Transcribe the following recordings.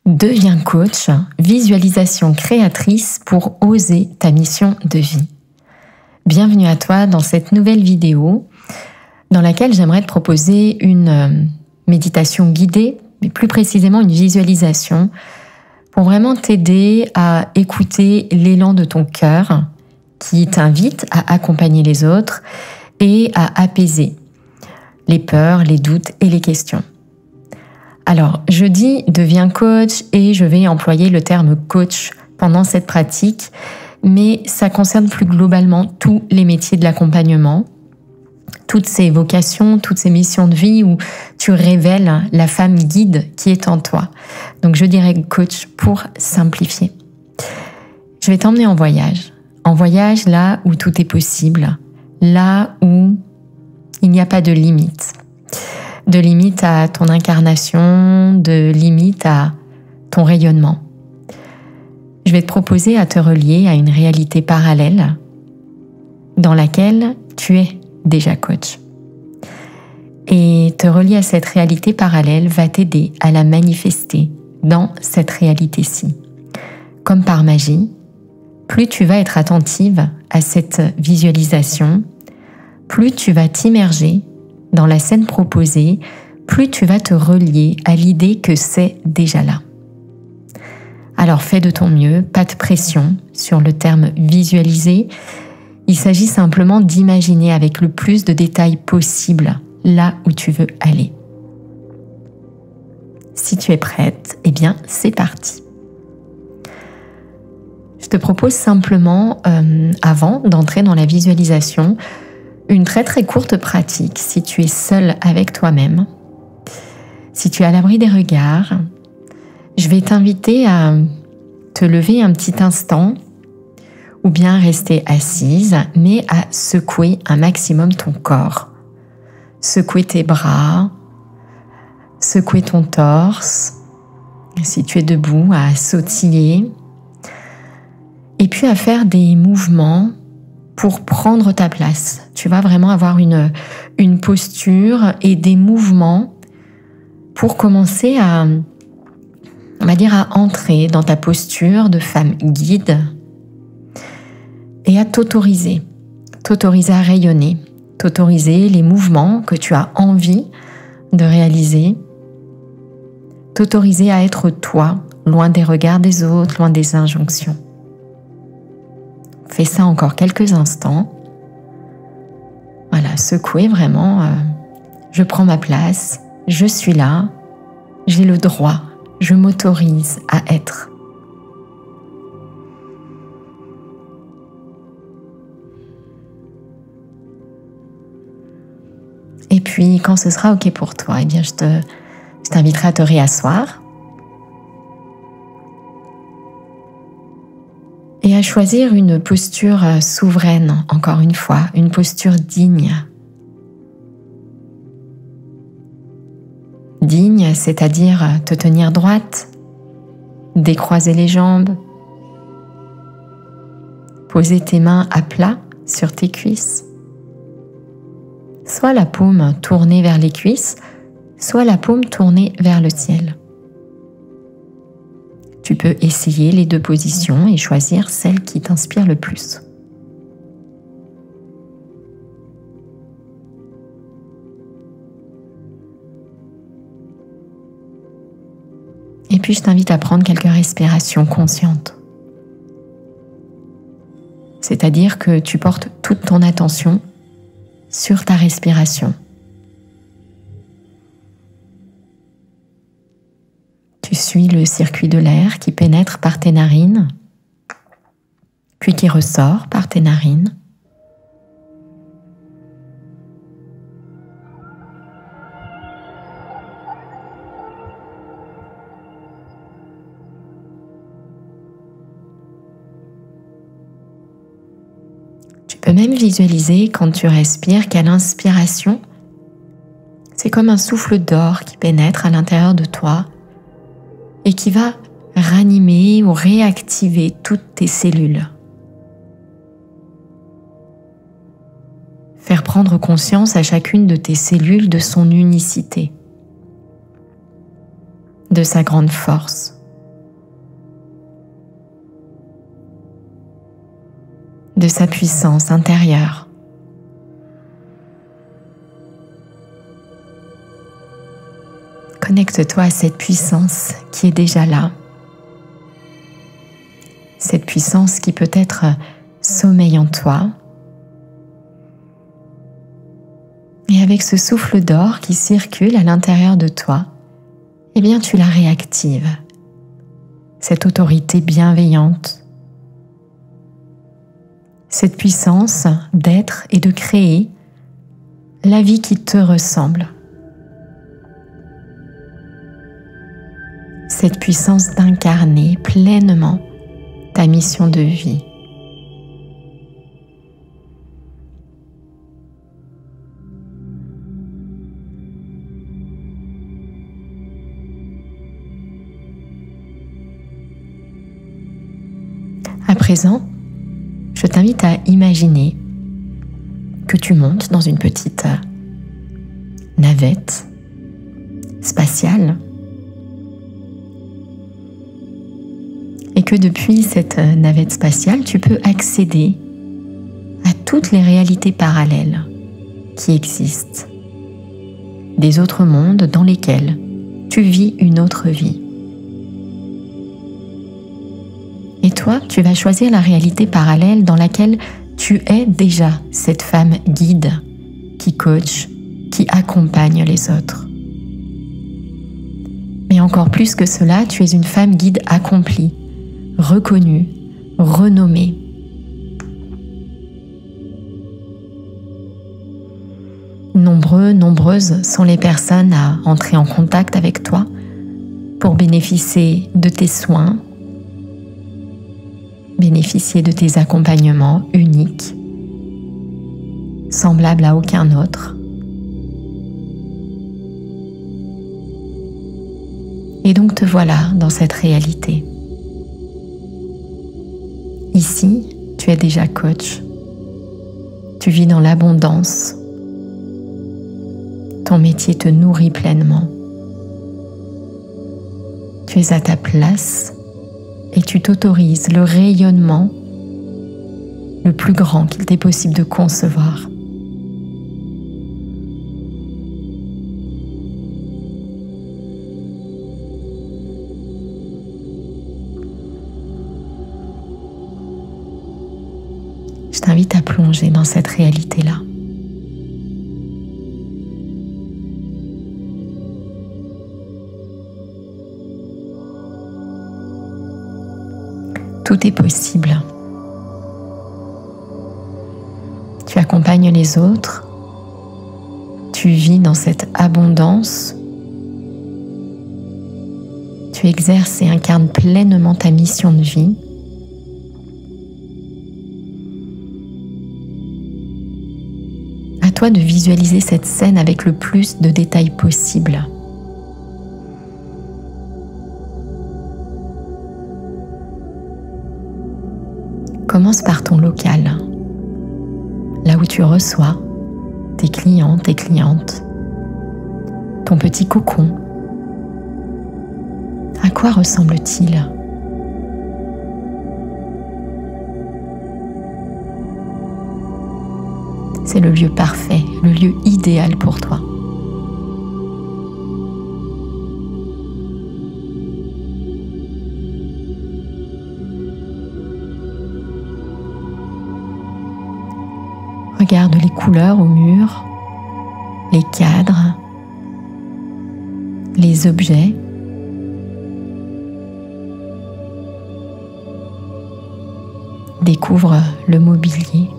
Deviens coach, visualisation créatrice pour oser ta mission de vie. Bienvenue à toi dans cette nouvelle vidéo dans laquelle j'aimerais te proposer une méditation guidée, mais plus précisément une visualisation pour vraiment t'aider à écouter l'élan de ton cœur qui t'invite à accompagner les autres et à apaiser les peurs, les doutes et les questions. Alors, je dis deviens coach et je vais employer le terme coach pendant cette pratique, mais ça concerne plus globalement tous les métiers de l'accompagnement, toutes ces vocations, toutes ces missions de vie où tu révèles la femme guide qui est en toi. Donc, je dirais coach pour simplifier. Je vais t'emmener en voyage là où tout est possible, là où il n'y a pas de limite. De limite à ton incarnation, de limite à ton rayonnement. Je vais te proposer à te relier à une réalité parallèle dans laquelle tu es déjà coach. Et te relier à cette réalité parallèle va t'aider à la manifester dans cette réalité-ci. Comme par magie, plus tu vas être attentive à cette visualisation, plus tu vas t'immerger dans la scène proposée, plus tu vas te relier à l'idée que c'est déjà là. Alors fais de ton mieux, pas de pression sur le terme visualiser. Il s'agit simplement d'imaginer avec le plus de détails possible là où tu veux aller. Si tu es prête, eh bien c'est parti. Je te propose simplement, avant d'entrer dans la visualisation, une très très courte pratique si tu es seul avec toi-même. Si tu es à l'abri des regards, je vais t'inviter à te lever un petit instant ou bien rester assise, mais à secouer un maximum ton corps. Secouer tes bras, secouer ton torse, si tu es debout, à sautiller, et puis à faire des mouvements pour prendre ta place. Tu vas vraiment avoir une posture et des mouvements pour commencer à entrer dans ta posture de femme guide et à t'autoriser à rayonner, t'autoriser les mouvements que tu as envie de réaliser, t'autoriser à être toi, loin des regards des autres, loin des injonctions. Fais ça encore quelques instants. Voilà, secouez vraiment. Je prends ma place, je suis là, j'ai le droit, je m'autorise à être. Et puis, quand ce sera OK pour toi, eh bien, je t'inviterai à te réasseoir et à choisir une posture souveraine, encore une fois, une posture digne. Digne, c'est-à-dire te tenir droite, décroiser les jambes, poser tes mains à plat sur tes cuisses, soit la paume tournée vers les cuisses, soit la paume tournée vers le ciel. Tu peux essayer les deux positions et choisir celle qui t'inspire le plus. Et puis je t'invite à prendre quelques respirations conscientes. C'est-à-dire que tu portes toute ton attention sur ta respiration. Tu suis le circuit de l'air qui pénètre par tes narines, puis qui ressort par tes narines. Tu peux même visualiser quand tu respires qu'à l'inspiration, c'est comme un souffle d'or qui pénètre à l'intérieur de toi et qui va ranimer ou réactiver toutes tes cellules. Faire prendre conscience à chacune de tes cellules de son unicité, de sa grande force, de sa puissance intérieure. Connecte-toi à cette puissance qui est déjà là. Cette puissance qui peut-être sommeille en toi. Et avec ce souffle d'or qui circule à l'intérieur de toi, eh bien tu la réactives. Cette autorité bienveillante, cette puissance d'être et de créer la vie qui te ressemble. Cette puissance d'incarner pleinement ta mission de vie. À présent, je t'invite à imaginer que tu montes dans une petite navette spatiale et que depuis cette navette spatiale, tu peux accéder à toutes les réalités parallèles qui existent, des autres mondes dans lesquels tu vis une autre vie. Et toi, tu vas choisir la réalité parallèle dans laquelle tu es déjà cette femme guide qui coach, qui accompagne les autres. Mais encore plus que cela, tu es une femme guide accomplie, reconnue, renommée. Nombreuses sont les personnes à entrer en contact avec toi pour bénéficier de tes soins, bénéficier de tes accompagnements uniques, semblables à aucun autre. Et donc te voilà dans cette réalité. Ici, tu es déjà coach. Tu vis dans l'abondance. Ton métier te nourrit pleinement. Tu es à ta place et tu t'autorises le rayonnement le plus grand qu'il t'est possible de concevoir. Je t'invite à plonger dans cette réalité-là. Tout est possible. Tu accompagnes les autres. Tu vis dans cette abondance. Tu exerces et incarnes pleinement ta mission de vie. À toi de visualiser cette scène avec le plus de détails possible. Commence par ton local, là où tu reçois tes clients, tes clientes, ton petit cocon. À quoi ressemble-t-il ? C'est le lieu parfait, le lieu idéal pour toi. Regarde les couleurs au mur, les cadres, les objets. Découvre le mobilier.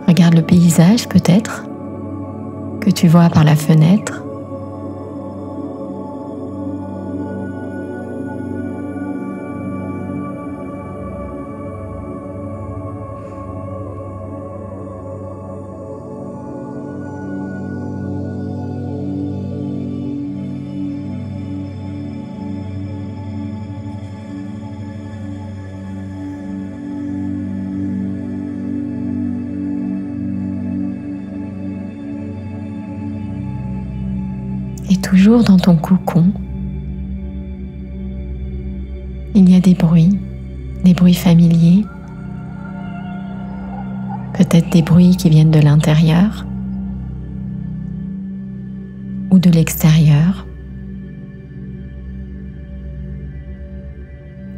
Regarde le paysage peut-être que tu vois par la fenêtre. toujours dans ton cocon, il y a des bruits familiers, peut-être des bruits qui viennent de l'intérieur ou de l'extérieur.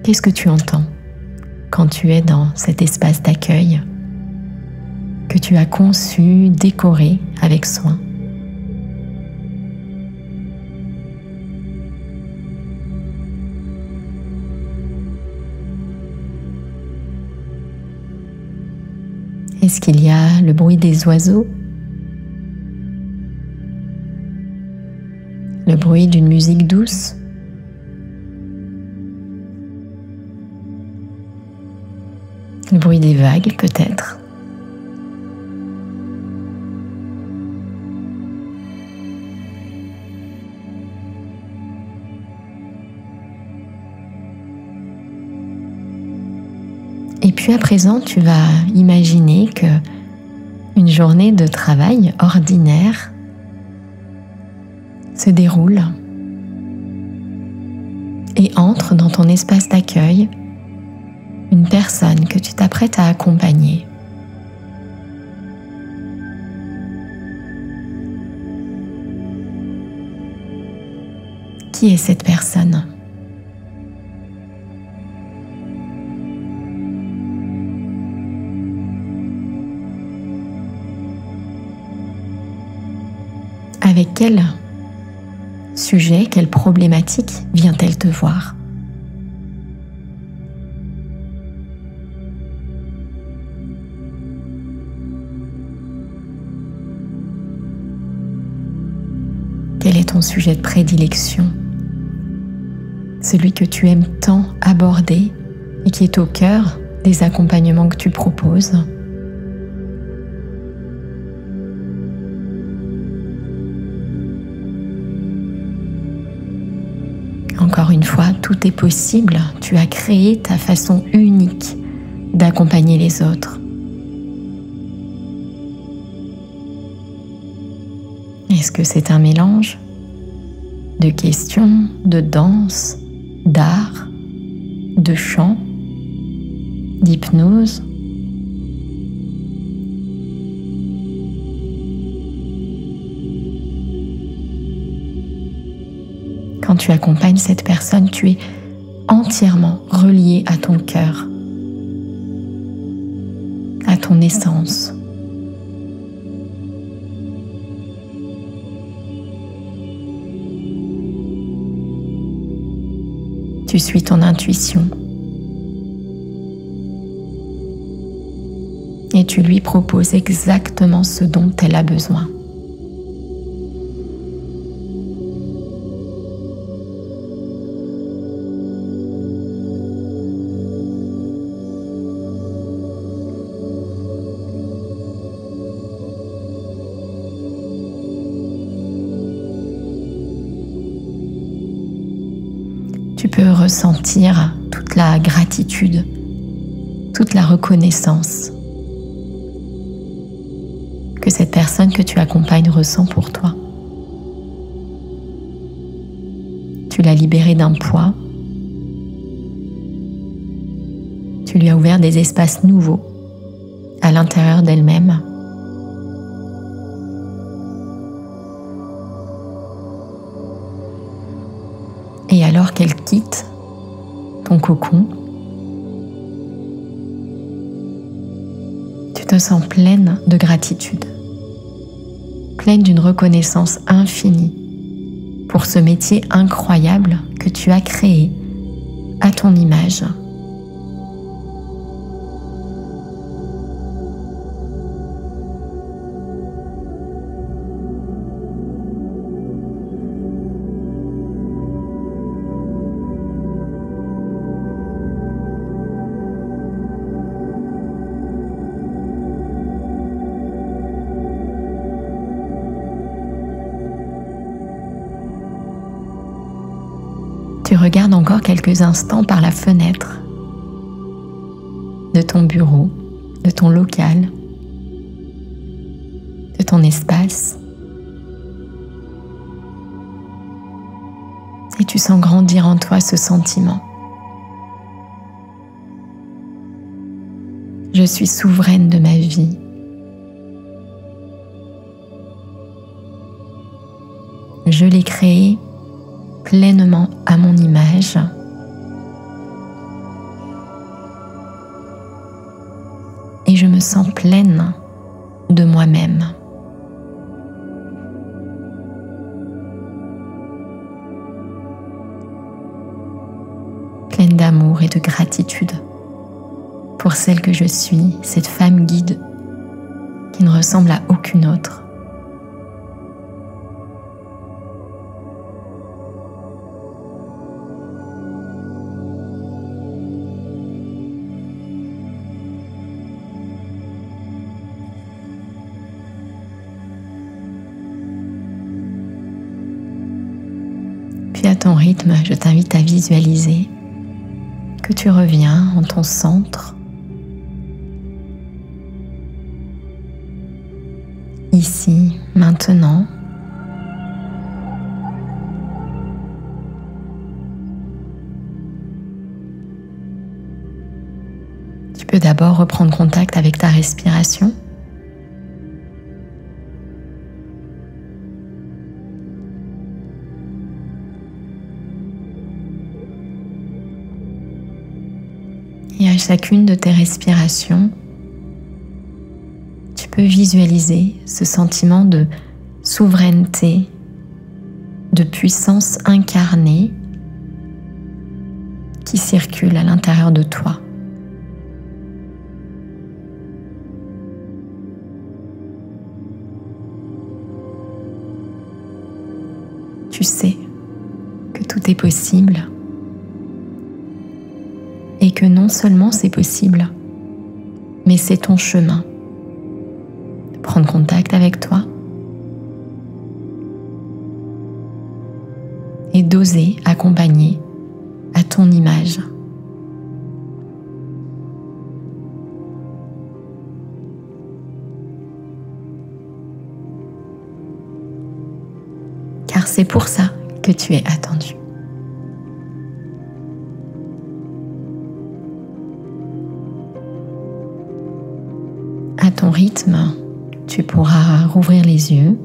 Qu'est-ce que tu entends quand tu es dans cet espace d'accueil que tu as conçu, décoré avec soin? Est-ce qu'il y a le bruit des oiseaux? Le bruit d'une musique douce? Le bruit des vagues peut-être? Et puis à présent, tu vas imaginer que une journée de travail ordinaire se déroule et entre dans ton espace d'accueil une personne que tu t'apprêtes à accompagner. Qui est cette personne ? Avec quel sujet, quelle problématique vient-elle te voir ? Quel est ton sujet de prédilection ? Celui que tu aimes tant aborder et qui est au cœur des accompagnements que tu proposes. Encore une fois, tout est possible. Tu as créé ta façon unique d'accompagner les autres. Est-ce que c'est un mélange de questions, de danse, d'art, de chant, d'hypnose ? Quand tu accompagnes cette personne, tu es entièrement relié à ton cœur, à ton essence. Tu suis ton intuition et tu lui proposes exactement ce dont elle a besoin. Tu peux ressentir toute la gratitude, toute la reconnaissance que cette personne que tu accompagnes ressent pour toi. Tu l'as libérée d'un poids, tu lui as ouvert des espaces nouveaux à l'intérieur d'elle-même. Et alors qu'elle quitte ton cocon, tu te sens pleine de gratitude, pleine d'une reconnaissance infinie pour ce métier incroyable que tu as créé à ton image. Tu regardes encore quelques instants par la fenêtre de ton bureau, de ton local, de ton espace. et tu sens grandir en toi ce sentiment. Je suis souveraine de ma vie. Je l'ai créée pleinement à mon image. Et je me sens pleine de moi-même. Pleine d'amour et de gratitude pour celle que je suis, cette femme guide qui ne ressemble à aucune autre. Puis à ton rythme, je t'invite à visualiser que tu reviens en ton centre, ici, maintenant. Tu peux d'abord reprendre contact avec ta respiration. Et à chacune de tes respirations, tu peux visualiser ce sentiment de souveraineté, de puissance incarnée qui circule à l'intérieur de toi. Tu sais que tout est possible. Et que non seulement c'est possible, mais c'est ton chemin. Prendre contact avec toi et d'oser accompagner à ton image. Car c'est pour ça que tu es attendu. À ton rythme, tu pourras rouvrir les yeux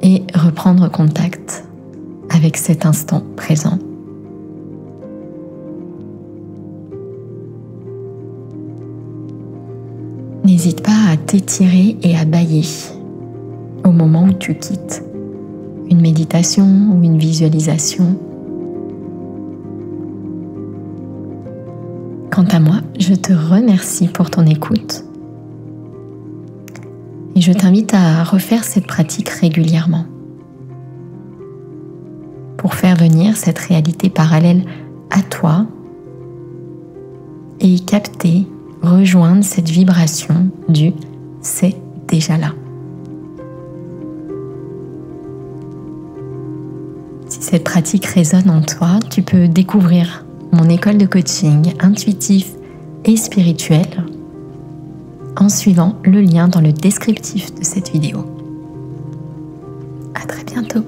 et reprendre contact avec cet instant présent. N'hésite pas à t'étirer et à bâiller au moment où tu quittes une méditation ou une visualisation. Quant à moi, je te remercie pour ton écoute et je t'invite à refaire cette pratique régulièrement pour faire venir cette réalité parallèle à toi et y capter, rejoindre cette vibration du « c'est déjà là ». Si cette pratique résonne en toi, tu peux découvrir mon école de coaching intuitif et spirituel en suivant le lien dans le descriptif de cette vidéo. À très bientôt.